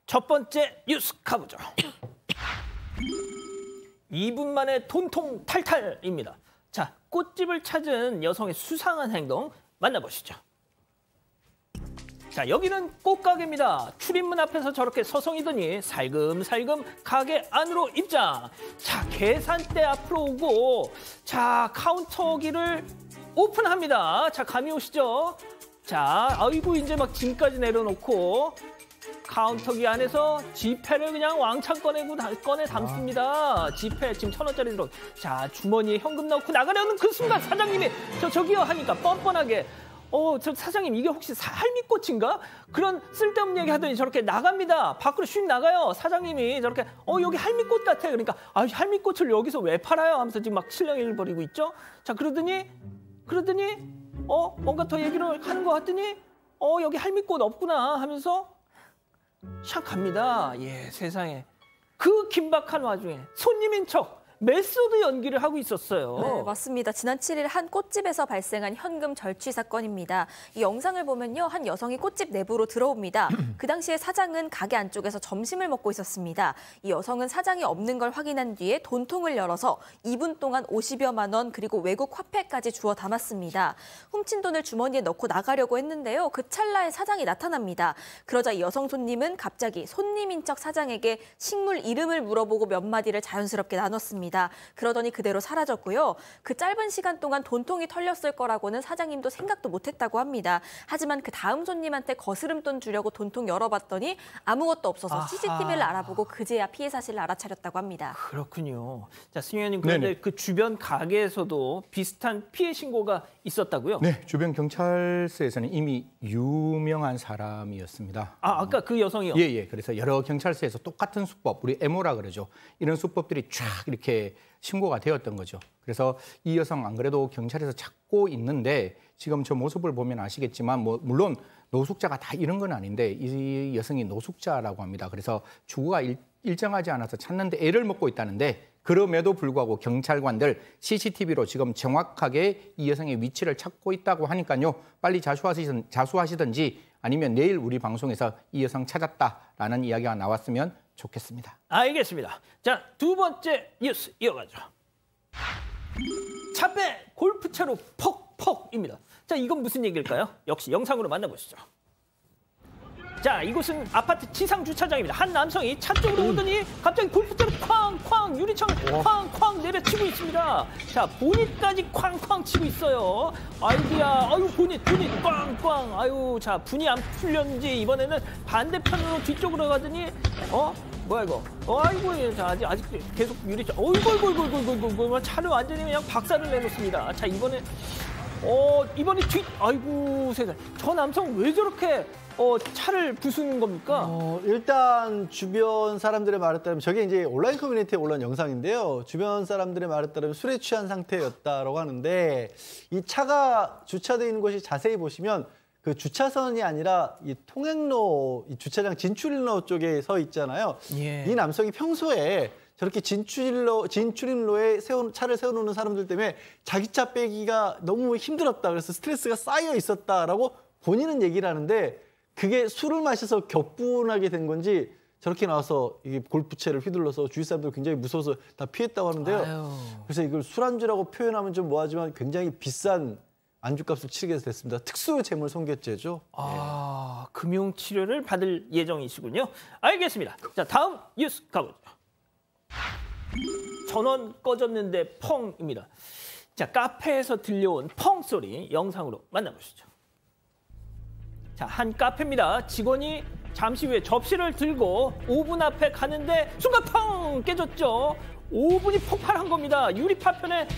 첫 번째 뉴스 가보죠. 2분 만에 돈통 탈탈입니다. 자, 꽃집을 찾은 여성의 수상한 행동 만나보시죠. 자, 여기는 꽃가게입니다. 출입문 앞에서 저렇게 서성이더니 살금살금 가게 안으로 입장. 자, 계산대 앞으로 오고 자, 카운터기를 오픈합니다. 자, 감이 오시죠? 자, 아이고 이제 막 짐까지 내려놓고 카운터기 안에서 지폐를 그냥 왕창 꺼내 담습니다. 지폐 지금 1,000원짜리 들어. 자, 주머니에 현금 넣고 나가려는 그 순간 사장님이 저기요 하니까 뻔뻔하게 저 사장님 이게 혹시 할미꽃인가? 그런 쓸데없는 얘기 하더니 저렇게 나갑니다. 밖으로 슉 나가요. 사장님이 저렇게 여기 할미꽃 같아. 그러니까 할미꽃을 여기서 왜 팔아요? 하면서 지금 막 실랑이를 벌이고 있죠. 자, 그러더니 뭔가 더 얘기를 하는 것 같더니 여기 할미꽃 없구나 하면서 샥 갑니다. 예, 세상에. 그 긴박한 와중에 손님인 척 메소드 연기를 하고 있었어요. 네, 맞습니다. 지난 7일 한 꽃집에서 발생한 현금 절취 사건입니다. 이 영상을 보면요, 한 여성이 꽃집 내부로 들어옵니다. 그 당시에 사장은 가게 안쪽에서 점심을 먹고 있었습니다. 이 여성은 사장이 없는 걸 확인한 뒤에 돈통을 열어서 2분 동안 50여만 원 그리고 외국 화폐까지 주워 담았습니다. 훔친 돈을 주머니에 넣고 나가려고 했는데요. 그 찰나에 사장이 나타납니다. 그러자 이 여성 손님은 갑자기 손님인 척 사장에게 식물 이름을 물어보고 몇 마디를 자연스럽게 나눴습니다. 그러더니 그대로 사라졌고요. 그 짧은 시간 동안 돈통이 털렸을 거라고는 사장님도 생각도 못했다고 합니다. 하지만 그 다음 손님한테 거스름돈 주려고 돈통 열어봤더니 아무것도 없어서 CCTV를 알아보고 그제야 피해 사실을 알아차렸다고 합니다. 그렇군요. 자, 승희 의원님, 그런데 그 주변 가게에서도 비슷한 피해 신고가 있었다고요? 네, 주변 경찰서에서는 이미 유명한 사람이었습니다. 아까 그 여성이요? 예. 그래서 여러 경찰서에서 똑같은 수법, 우리 에모라 그러죠. 이런 수법들이 쫙 이렇게 신고가 되었던 거죠. 그래서 이 여성 안 그래도 경찰에서 찾고 있는데 지금 저 모습을 보면 아시겠지만 물론 노숙자가 다 이런 건 아닌데 이 여성이 노숙자라고 합니다. 그래서 주거가 일정하지 않아서 찾는데 애를 먹고 있다는데 그럼에도 불구하고 경찰관들 CCTV로 지금 정확하게 이 여성의 위치를 찾고 있다고 하니까요. 빨리 자수하시든지 아니면 내일 우리 방송에서 이 여성 찾았다라는 이야기가 나왔으면 좋겠습니다. 알겠습니다. 자, 두 번째 뉴스 이어가죠. 차배 골프채로 퍽퍽입니다. 자, 이건 무슨 얘기일까요? 역시 영상으로 만나보시죠. 자, 이곳은 아파트 지상 주차장입니다. 한 남성이 차 쪽으로 오더니 갑자기 골프채로 쾅쾅 유리창 쾅쾅 내려치고 있습니다. 자, 보닛까지 쾅쾅 치고 있어요. 아이고야, 보닛 꽝꽝. 아유, 자, 분이 안 풀렸는지 이번에는 반대편으로 뒤쪽으로 가더니 뭐야 이거? 아이고, 자, 아직 계속 유리창. 어이구, 차를 완전히 그냥 박살을 내놓습니다. 자, 이번에 아이고 세상. 저 남성 왜 저렇게 차를 부수는 겁니까? 일단 주변 사람들의 말에 따르면 저게 이제 온라인 커뮤니티에 올라온 영상인데요. 주변 사람들의 말에 따르면 술에 취한 상태였다라고 하는데 이 차가 주차되어 있는 곳이 자세히 보시면 그 주차선이 아니라 이 통행로, 이 주차장 진출로 쪽에 서 있잖아요. 예. 이 남성이 평소에 저렇게 진출입로에 차를 세워놓는 사람들 때문에 자기 차 빼기가 너무 힘들었다. 그래서 스트레스가 쌓여 있었다라고 본인은 얘기를 하는데 그게 술을 마셔서 격분하게 된 건지 저렇게 나와서 이게 골프채를 휘둘러서 주위 사람들 굉장히 무서워서 다 피했다고 하는데요. 그래서 이걸 술안주라고 표현하면 좀 뭐하지만 굉장히 비싼 안주값을 치르게 됐습니다. 특수 재물 손괴죄죠. 금융 치료를 받을 예정이시군요. 알겠습니다. 자, 다음 뉴스 가보죠. 전원 꺼졌는데 펑입니다. 자, 카페에서 들려온 펑 소리 영상으로 만나보시죠. 자, 한 카페입니다. 직원이 잠시 후에 접시를 들고 오븐 앞에 가는데 순간 펑 깨졌죠. 오븐이 폭발한 겁니다. 유리파편에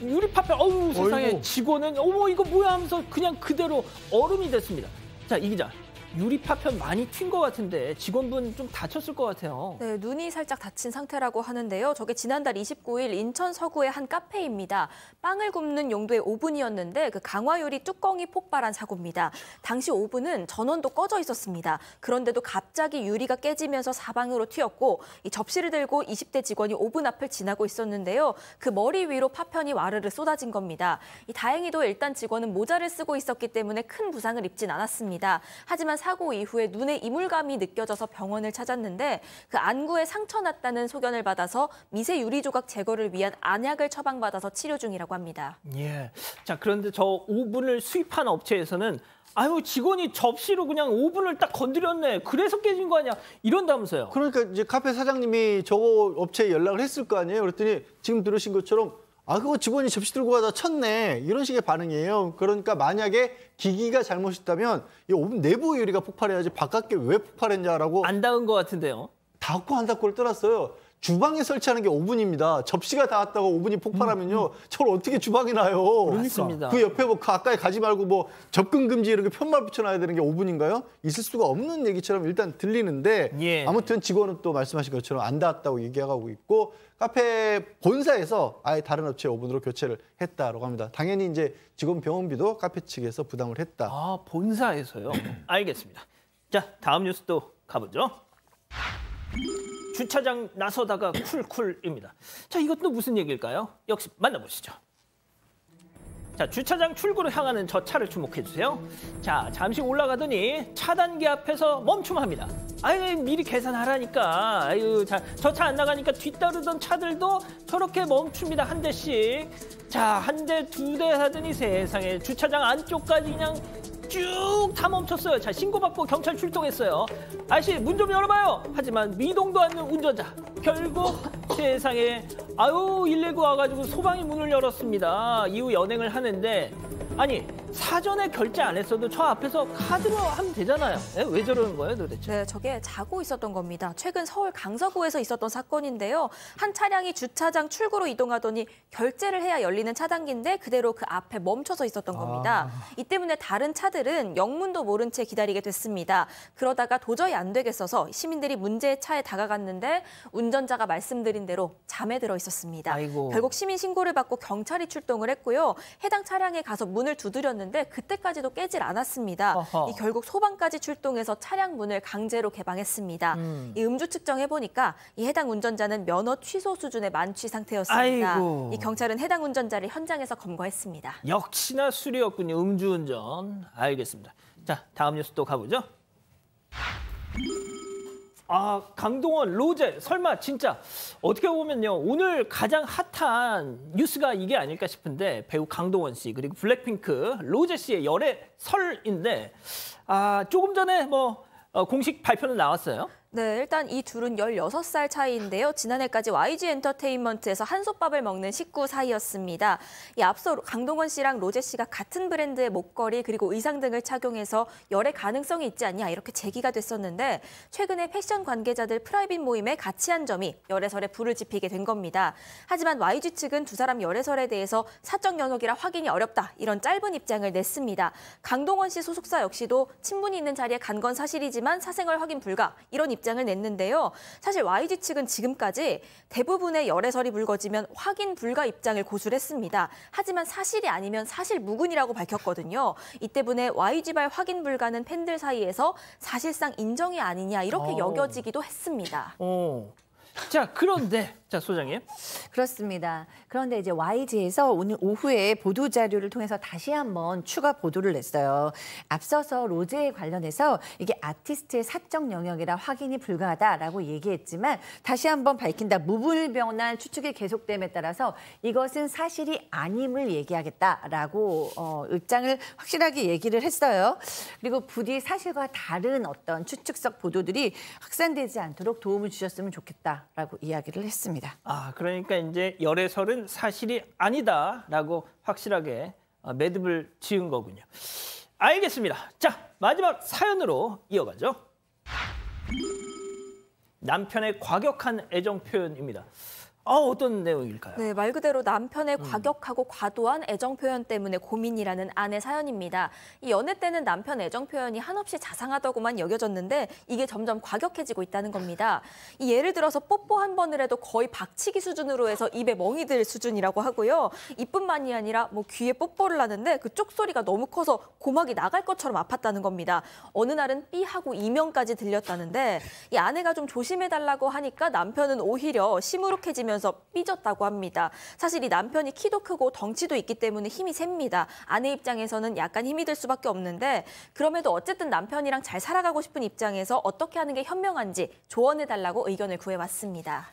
유리파편 세상에. 직원은 이거 뭐야 하면서 그냥 그대로 얼음이 됐습니다. 자, 이 기자. 유리파편 많이 튄 것 같은데 직원분 좀 다쳤을 것 같아요. 네, 눈이 살짝 다친 상태라고 하는데요. 저게 지난달 29일 인천 서구의 한 카페입니다. 빵을 굽는 용도의 오븐이었는데 그 강화유리 뚜껑이 폭발한 사고입니다. 당시 오븐은 전원도 꺼져 있었습니다. 그런데도 갑자기 유리가 깨지면서 사방으로 튀었고 이 접시를 들고 20대 직원이 오븐 앞을 지나고 있었는데요. 그 머리 위로 파편이 와르르 쏟아진 겁니다. 다행히도 일단 직원은 모자를 쓰고 있었기 때문에 큰 부상을 입진 않았습니다. 하지만 사고 이후에 눈에 이물감이 느껴져서 병원을 찾았는데 그 안구에 상처 났다는 소견을 받아서 미세 유리 조각 제거를 위한 안약을 처방받아서 치료 중이라고 합니다. 예. 자, 그런데 저 오븐을 수입한 업체에서는 아유, 직원이 접시로 그냥 오븐을 딱 건드렸네. 그래서 깨진 거 아니야. 이런다면서요. 그러니까 이제 카페 사장님이 저거 업체에 연락을 했을 거 아니에요. 그랬더니 지금 들으신 것처럼 그거 직원이 접시 들고 가다 쳤네. 이런 식의 반응이에요. 그러니까 만약에 기기가 잘못했다면 이 오븐 내부 유리가 폭발해야지 바깥게 왜 폭발했냐라고 안 닿은 것 같은데요. 닿고 안 닿고를 떠났어요. 주방에 설치하는 게 오븐입니다. 접시가 닿았다고 오븐이 폭발하면요. 저걸 어떻게 주방에 놔요. 맞습니다. 그 옆에 뭐 가까이 가지 말고 뭐 접근 금지 이렇게 편말 붙여놔야 되는 게 오븐인가요? 있을 수가 없는 얘기처럼 일단 들리는데 예. 아무튼 직원은 또 말씀하신 것처럼 안 닿았다고 얘기하고 있고 카페 본사에서 아예 다른 업체 오븐으로 교체를 했다라고 합니다. 당연히 이제 직원 병원비도 카페 측에서 부담을 했다. 아, 본사에서요? 알겠습니다. 자, 다음 뉴스 또 가보죠. 주차장 나서다가 쿨쿨입니다. 자, 이것도 무슨 얘기일까요? 역시 만나보시죠. 자, 주차장 출구로 향하는 저 차를 주목해 주세요. 자, 잠시 올라가더니 차단기 앞에서 멈춤합니다. 아유, 미리 계산하라니까. 아유, 자, 저 차 안 나가니까 뒤따르던 차들도 저렇게 멈춥니다. 한 대씩. 자, 한 대, 두 대 하더니 세상에 주차장 안쪽까지 그냥 쭉 다 멈췄어요. 자, 신고받고 경찰 출동했어요. 아저씨, 문 좀 열어봐요. 하지만 미동도 않는 운전자. 결국 세상에 119 와가지고 소방이 문을 열었습니다. 이후 연행을 하는데 아니 사전에 결제 안 했어도 저 앞에서 카드로 하면 되잖아요. 왜 저러는 거예요 도대체? 네, 저게 자고 있었던 겁니다. 최근 서울 강서구에서 있었던 사건인데요. 한 차량이 주차장 출구로 이동하더니 결제를 해야 열리는 차단기인데 그대로 그 앞에 멈춰서 있었던 겁니다. 이 때문에 다른 차들은 영문도 모른 채 기다리게 됐습니다. 그러다가 도저히 안 되겠어서 시민들이 문제의 차에 다가갔는데 운전자가 말씀드린 대로 잠에 들어 있었습니다. 아이고. 결국 시민 신고를 받고 경찰이 출동을 했고요. 해당 차량에 가서 문을 두드렸는데 그때까지도 깨질 않았습니다. 이 결국 소방까지 출동해서 차량 문을 강제로 개방했습니다. 이 음주 측정해 보니까 이 해당 운전자는 면허 취소 수준의 만취 상태였습니다. 아이고. 이 경찰은 해당 운전자를 현장에서 검거했습니다. 역시나 술이었군요. 음주운전. 알겠습니다. 자, 다음 뉴스 또 가보죠. 강동원, 로제, 설마 진짜 어떻게 보면요. 오늘 가장 핫한 뉴스가 이게 아닐까 싶은데 배우 강동원 씨 그리고 블랙핑크 로제 씨의 열애설인데 조금 전에 공식 발표는 나왔어요. 네, 일단 이 둘은 16살 차이인데요. 지난해까지 YG 엔터테인먼트에서 한솥밥을 먹는 식구 사이였습니다. 이 앞서 강동원 씨랑 로제 씨가 같은 브랜드의 목걸이 그리고 의상 등을 착용해서 열애 가능성이 있지 않냐 이렇게 제기가 됐었는데 최근에 패션 관계자들 프라이빗 모임에 같이 한 점이 열애설에 불을 지피게 된 겁니다. 하지만 YG 측은 두 사람 열애설에 대해서 사적 영역이라 확인이 어렵다 이런 짧은 입장을 냈습니다. 강동원 씨 소속사 역시도 친분이 있는 자리에 간 건 사실이지만 사생활 확인 불가 이런 입장을 냈는데요. 사실 YG 측은 지금까지 대부분의 열애설이 불거지면 확인 불가 입장을 고수를 했습니다. 하지만 사실이 아니면 사실 무근이라고 밝혔거든요. 이 때문에 YG발 확인 불가는 팬들 사이에서 사실상 인정이 아니냐 이렇게 여겨지기도 했습니다. 자, 그런데 소장님. 그렇습니다. 그런데 이제 YG에서 오늘 오후에 보도 자료를 통해서 다시 한번 추가 보도를 냈어요. 앞서서 로제에 관련해서 이게 아티스트의 사적 영역이라 확인이 불가하다라고 얘기했지만 다시 한번 밝힌다. 무분별한 추측이 계속됨에 따라서 이것은 사실이 아님을 얘기하겠다라고 입장을 확실하게 얘기를 했어요. 그리고 부디 사실과 다른 어떤 추측적 보도들이 확산되지 않도록 도움을 주셨으면 좋겠다라고 이야기를 했습니다. 그러니까 이제 열애설은 사실이 아니다라고 확실하게 매듭을 지은 거군요. 알겠습니다. 자, 마지막 사연으로 이어가죠. 남편의 과격한 애정 표현입니다. 어떤 내용일까요? 네, 말 그대로 남편의 과격하고 과도한 애정 표현 때문에 고민이라는 아내 사연입니다. 이 연애 때는 남편 애정 표현이 한없이 자상하다고만 여겨졌는데 이게 점점 과격해지고 있다는 겁니다. 이 예를 들어서 뽀뽀 한 번을 해도 거의 박치기 수준으로 해서 입에 멍이 들 수준이라고 하고요. 이뿐만이 아니라 귀에 뽀뽀를 하는데 그 쪽소리가 너무 커서 고막이 나갈 것처럼 아팠다는 겁니다. 어느 날은 삐하고 이명까지 들렸다는데 이 아내가 좀 조심해달라고 하니까 남편은 오히려 시무룩해지면 하면서 삐졌다고 합니다. 사실 이 남편이 키도 크고 덩치도 있기 때문에 힘이 셉니다. 아내 입장에서는 약간 힘이 들 수밖에 없는데 그럼에도 어쨌든 남편이랑 잘 살아가고 싶은 입장에서 어떻게 하는 게 현명한지 조언해달라고 의견을 구해왔습니다.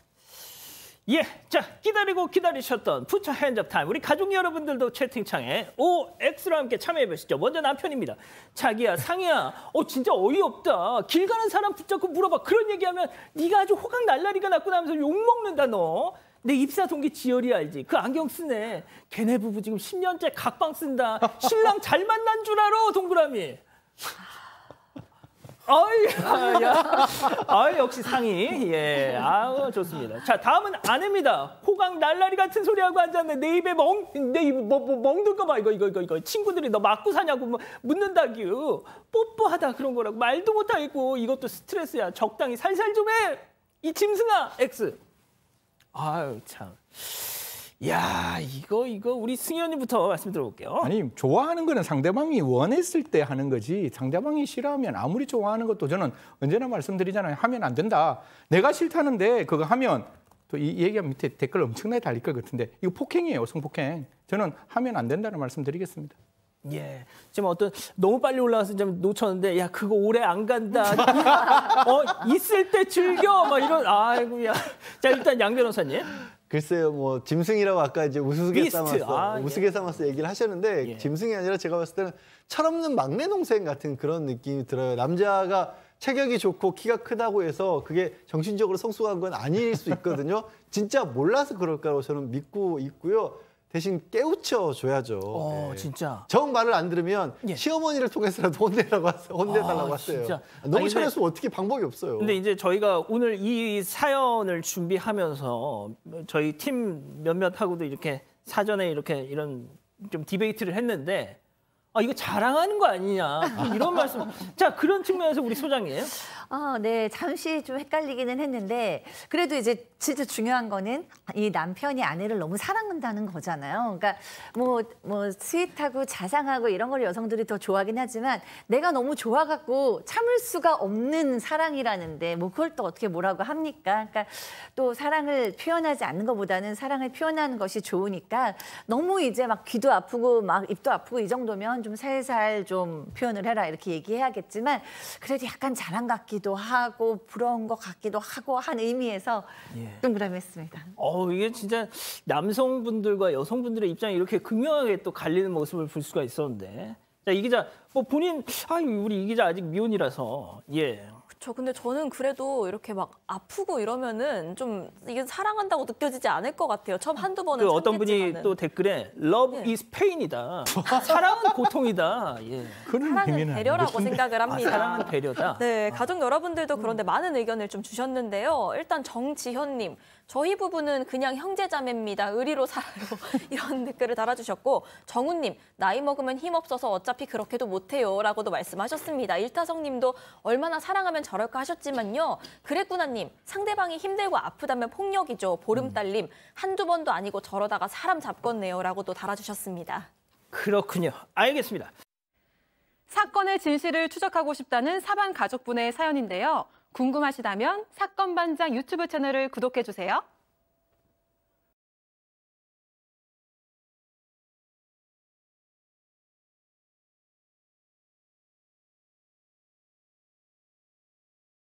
예, 자 기다리고 기다리셨던 푸처 핸즈업 타임. 우리 가족 여러분들도 채팅창에 OX로 함께 참여해 보시죠. 먼저 남편입니다. 자기야, 상이야, 진짜 어이없다. 길 가는 사람 붙잡고 물어봐. 그런 얘기하면 네가 아주 호강 날라리가 났구나 하면서 욕먹는다 너. 내 입사 동기 지열이 알지? 그 안경 쓰네. 걔네 부부 지금 10년째 각방 쓴다. 신랑 잘 만난 줄 알아, 동그라미. 역시 상이. 예, 좋습니다. 자, 다음은 아내입니다. 호강 날라리 같은 소리 하고 앉았네. 내 입에 멍들까 봐. 이거. 친구들이 너 맞고 사냐고 묻는다규. 뽀뽀하다 그런 거라고 말도 못하겠고 이것도 스트레스야. 적당히 살살 좀 해. 이 짐승아, X. 아유, 참. 야, 이거 우리 승희 언니부터 말씀 들어볼게요. 아니, 좋아하는 거는 상대방이 원했을 때 하는 거지 상대방이 싫어하면 아무리 좋아하는 것도 저는 언제나 말씀드리잖아요. 하면 안 된다. 내가 싫다는데 그거 하면 또 이 얘기가 밑에 댓글 엄청나게 달릴 것 같은데 이거 폭행이에요. 성폭행. 저는 하면 안 된다는 말씀 드리겠습니다. 예, 지금 너무 빨리 올라와서 좀 놓쳤는데 야 그거 오래 안 간다. 있을 때 즐겨 막 이런. 아이고야. 자, 일단 양 변호사님. 글쎄요, 뭐 짐승이라고 아까 이제 우스개 삼아서 얘기를 하셨는데 예. 짐승이 아니라 제가 봤을 때는 철없는 막내 동생 같은 그런 느낌이 들어요. 남자가 체격이 좋고 키가 크다고 해서 그게 정신적으로 성숙한 건 아닐 수 있거든요. 진짜 몰라서 그럴까로 저는 믿고 있고요. 대신 깨우쳐 줘야죠. 네. 진짜. 정 말을 안 들으면 예. 시어머니를 통해서라도 혼내달라고 했어요. 진짜. 너무 쳐냈으면 어떻게 방법이 없어요. 근데 이제 저희가 오늘 이 사연을 준비하면서 저희 팀 몇몇하고도 이렇게 사전에 이런 좀 디베이트를 했는데 이거 자랑하는 거 아니냐 이런 말씀. 자, 그런 측면에서 우리 소장님. 네, 잠시 좀 헷갈리기는 했는데 그래도 이제 진짜 중요한 거는 이 남편이 아내를 너무 사랑한다는 거잖아요. 그러니까 뭐 스윗하고 자상하고 이런 걸 여성들이 더 좋아하긴 하지만 내가 너무 좋아갖고 참을 수가 없는 사랑이라는데 뭐 그걸 또 어떻게 뭐라고 합니까? 그러니까 또 사랑을 표현하지 않는 것보다는 사랑을 표현하는 것이 좋으니까 너무 이제 막 귀도 아프고 막 입도 아프고 이 정도면 좀 살살 좀 표현을 해라 이렇게 얘기해야겠지만 그래도 약간 자랑 같기도 하고 부러운 것 같기도 하고 한 의미에서 동그라미했습니다. 이게 진짜 남성분들과 여성분들의 입장이 이렇게 극명하게 또 갈리는 모습을 볼 수가 있었는데. 자, 이 기자, 보본인 우리 이 기자 아직 미혼이라서 그렇죠. 근데 저는 그래도 이렇게 막 아프고 이러면은 좀 이게 사랑한다고 느껴지지 않을 것 같아요. 처음 한두 번은 어떤 참겠지만은. 분이 또 댓글에 Love is pain이다. 사랑은 고통이다. 사랑은 배려라고 생각을 합니다. 사랑은 배려다. 네, 가족 여러분들도 그런데 많은 의견을 좀 주셨는데요. 일단 정지현님, 저희 부부는 그냥 형제자매입니다. 의리로 살아요. 이런 댓글을 달아주셨고, 정훈님, 나이 먹으면 힘 없어서 어차피 그렇게도 못해요. 라고도 말씀하셨습니다. 일타성님도 얼마나 사랑하면 저럴까 하셨지만요. 그랬구나님, 상대방이 힘들고 아프다면 폭력이죠. 보름달님, 한두 번도 아니고 저러다가 사람 잡겠네요. 라고도 달아주셨습니다. 그렇군요. 알겠습니다. 사건의 진실을 추적하고 싶다는 사반 가족분의 사연인데요. 궁금하시다면 사건반장 유튜브 채널을 구독해주세요.